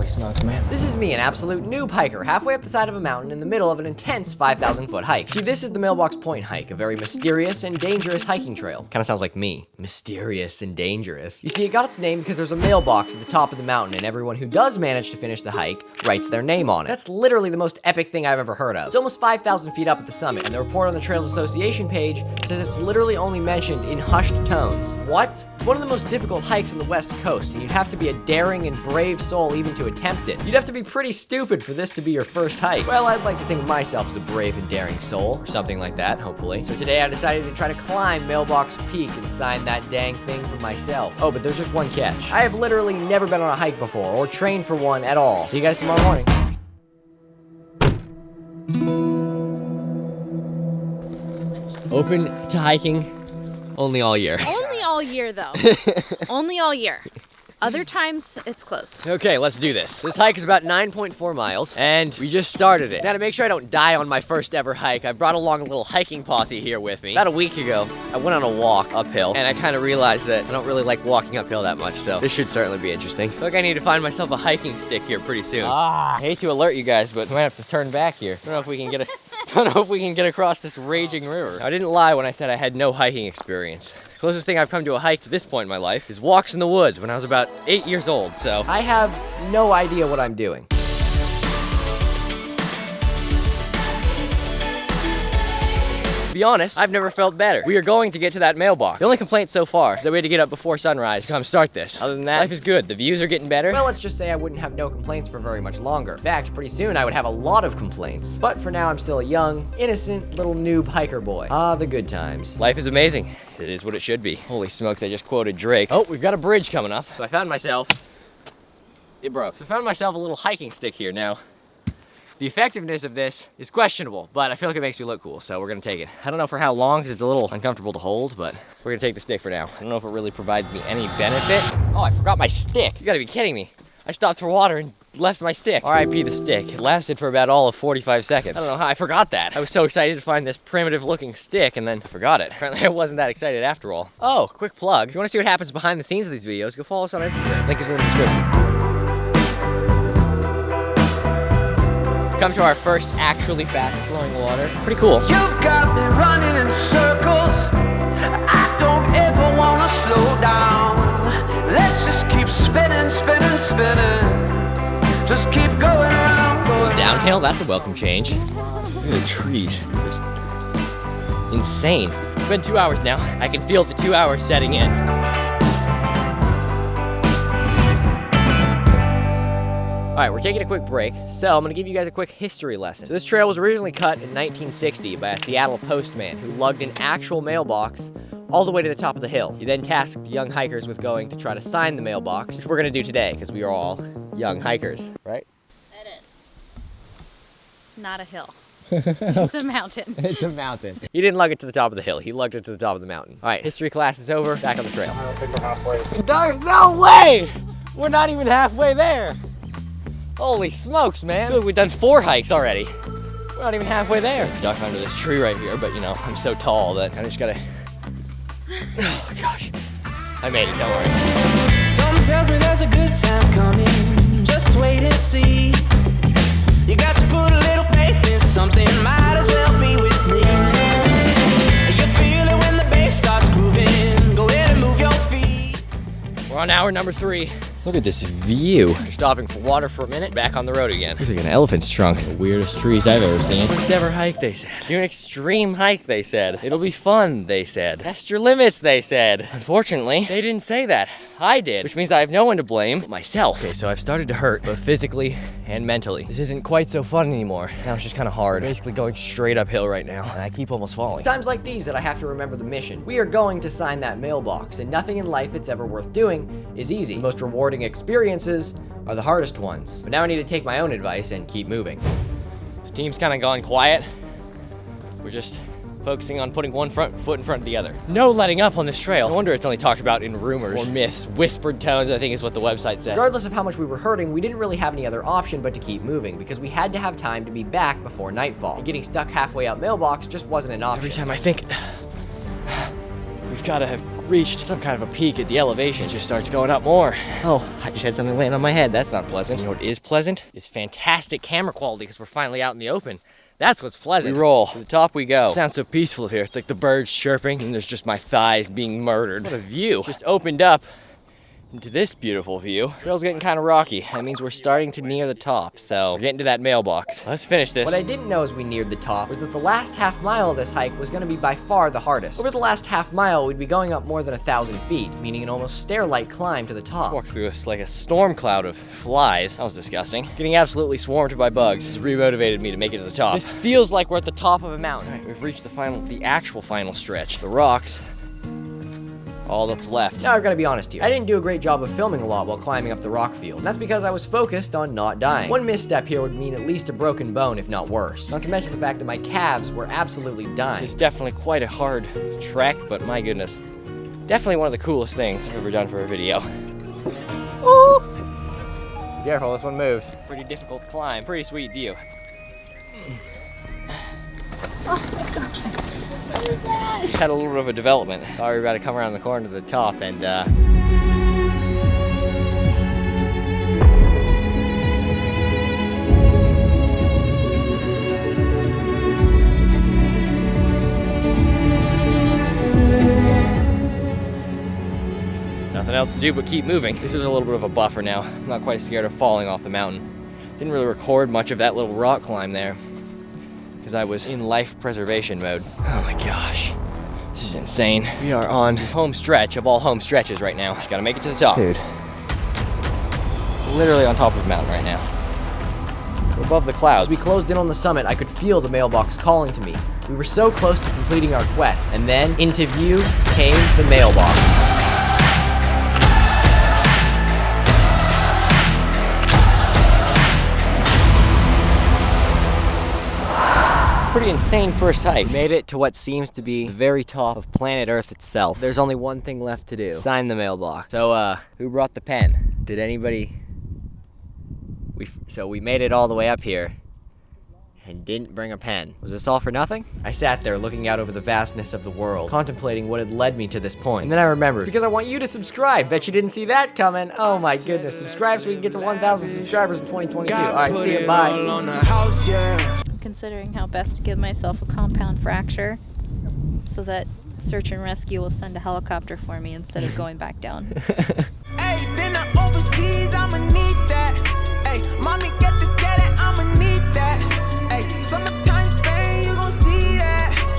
smokes, man. This is me, an absolute noob hiker, halfway up the side of a mountain in the middle of an intense 5,000-foot hike. See, this is the Mailbox Point hike, a very mysterious and dangerous hiking trail. Kinda sounds like me. Mysterious and dangerous. You see, it got its name because there's a mailbox at the top of the mountain, and everyone who does manage to finish the hike writes their name on it. That's literally the most epic thing I've ever heard of. It's almost 5,000 feet up at the summit, and the report on the Trails Association page says it's literally only mentioned in hushed tones. What? It's one of the most difficult hikes on the West Coast, and you'd have to be a daring and brave soul even to attempt it. You'd have to be pretty stupid for this to be your first hike. Well, I'd like to think of myself as a brave and daring soul, or something like that, hopefully. So today I decided to try to climb Mailbox Peak and sign that dang thing for myself. Oh, but there's just one catch. I have literally never been on a hike before, or trained for one at all. See you guys tomorrow morning. Open to hiking only all year. Only all year, though. Only all year. Other times, it's closed. Okay, let's do this. This hike is about 9.4 miles, and we just started it. Now, to make sure I don't die on my first ever hike, I brought along a little hiking posse here with me. About a week ago, I went on a walk uphill, and I kind of realized that I don't really like walking uphill that much, so this should certainly be interesting. I feel like I need to find myself a hiking stick here pretty soon. I hate to alert you guys, but I might have to turn back here. I don't know if we can get across this raging river. I didn't lie when I said I had no hiking experience. The closest thing I've come to a hike to this point in my life is walks in the woods when I was about 8 years old, so I have no idea what I'm doing. To be honest, I've never felt better. We are going to get to that mailbox. The only complaint so far is that we had to get up before sunrise to come start this. Other than that, life is good. The views are getting better. Well, let's just say I wouldn't have no complaints for very much longer. In fact, pretty soon I would have a lot of complaints. But for now, I'm still a young, innocent, little noob hiker boy. Ah, the good times. Life is amazing. It is what it should be. Holy smokes, I just quoted Drake. Oh, we've got a bridge coming up. So I found myself, it broke. So I found myself a little hiking stick here now. The effectiveness of this is questionable, but I feel like it makes me look cool, so we're gonna take it. I don't know for how long, because it's a little uncomfortable to hold, but we're gonna take the stick for now. I don't know if it really provides me any benefit. Oh, I forgot my stick. You gotta be kidding me. I stopped for water and left my stick. RIP the stick. It lasted for about all of 45 seconds. I don't know how I forgot that. I was so excited to find this primitive looking stick and then I forgot it. Apparently I wasn't that excited after all. Oh, quick plug. If you wanna see what happens behind the scenes of these videos, go follow us on Instagram. Link is in the description. Come to our first actually fast flowing water. Pretty cool. You've got me running in circles. I don't ever wanna slow down. Let's just keep spinning, spinning, spinning. Just keep going around, going downhill, that's a welcome change. Look at the trees. Just insane. It's been 2 hours now. I can feel the 2 hours setting in. All right, we're taking a quick break, so I'm gonna give you guys a quick history lesson. So this trail was originally cut in 1960 by a Seattle postman who lugged an actual mailbox all the way to the top of the hill. He then tasked young hikers with going to try to sign the mailbox, which we're gonna do today, because we are all young hikers, right? Edit. Not a hill. It's a mountain. It's a mountain. He didn't lug it to the top of the hill, he lugged it to the top of the mountain. All right, history class is over, back on the trail. I don't think we're halfway. There's no way! We're not even halfway there. Holy smokes, man. Good, we've done 4 hikes already. We're not even halfway there. Duck under this tree right here, but you know, I'm so tall that I just gotta, oh gosh. I made it, don't worry. Something tells me there's a good time coming. Just wait and see. You got to put a little faith in something. Might as well be with me. You feel it when the bass starts grooving. Go ahead and move your feet. We're on hour number 3. Look at this view. We're stopping for water for a minute, back on the road again. Looks like an elephant's trunk. The weirdest trees I've ever seen. First ever hike, they said. Do an extreme hike, they said. It'll be fun, they said. Test your limits, they said. Unfortunately, they didn't say that. I did, which means I have no one to blame but myself. Okay, so I've started to hurt, both physically and mentally. This isn't quite so fun anymore. Now it's just kind of hard. Basically going straight uphill right now, and I keep almost falling. It's times like these that I have to remember the mission. We are going to sign that mailbox, and nothing in life that's ever worth doing is easy. The most rewarding experiences are the hardest ones. But now I need to take my own advice and keep moving. The team's kind of gone quiet. We're just focusing on putting one front foot in front of the other. No letting up on this trail. No wonder it's only talked about in rumors or myths, whispered tones, I think is what the website said. Regardless of how much we were hurting, we didn't really have any other option but to keep moving because we had to have time to be back before nightfall. And getting stuck halfway out mailbox just wasn't an option. Every time I think we we've got to have reached some kind of a peak at the elevation. It just starts going up more. Oh, I just had something land on my head. That's not pleasant. You know what is pleasant? It's fantastic camera quality because we're finally out in the open. That's what's pleasant. We roll. To the top we go. It sounds so peaceful up here. It's like the birds chirping and there's just my thighs being murdered. What a view. Just opened up into this beautiful view. Trail's getting kind of rocky. That means we're starting to near the top, so we're getting to that mailbox. Let's finish this. What I didn't know as we neared the top was that the last half mile of this hike was going to be by far the hardest. Over the last half mile, we'd be going up more than 1,000 feet, meaning an almost stair-like climb to the top. Walked through us like a storm cloud of flies. That was disgusting. Getting absolutely swarmed by bugs has remotivated me to make it to the top. This feels like we're at the top of a mountain. All right, we've reached the actual final stretch. The rocks, all that's left. Now I've got to be honest here. I didn't do a great job of filming a lot while climbing up the rock field. And that's because I was focused on not dying. One misstep here would mean at least a broken bone, if not worse. Not to mention the fact that my calves were absolutely dying. It's definitely quite a hard trek, but my goodness. Definitely one of the coolest things I've ever done for a video. Woo! Be careful, this one moves. Pretty difficult to climb. Pretty sweet view. Just had a little bit of a development. Thought we were about to come around the corner to the top and nothing else to do but keep moving. This is a little bit of a buffer now. I'm not quite scared of falling off the mountain. Didn't really record much of that little rock climb there because I was in life preservation mode. Oh my gosh. This is insane. We are on home stretch of all home stretches right now. Just gotta make it to the top. Dude. Literally on top of the mountain right now. We're above the clouds. As we closed in on the summit, I could feel the mailbox calling to me. We were so close to completing our quest. And then, into view came the mailbox. Pretty insane first hike. We made it to what seems to be the very top of planet Earth itself. There's only one thing left to do. Sign the mailbox. So, who brought the pen? Did anybody? So we made it all the way up here and didn't bring a pen. Was this all for nothing? I sat there looking out over the vastness of the world, contemplating what had led me to this point. And then I remembered, because I want you to subscribe. Bet you didn't see that coming. Oh my goodness, subscribe so we can get to 1,000 subscribers in 2022. All right, see you, bye. Considering how best to give myself a compound fracture so that search and rescue will send a helicopter for me instead of going back down. Hey, been overseas, I'm a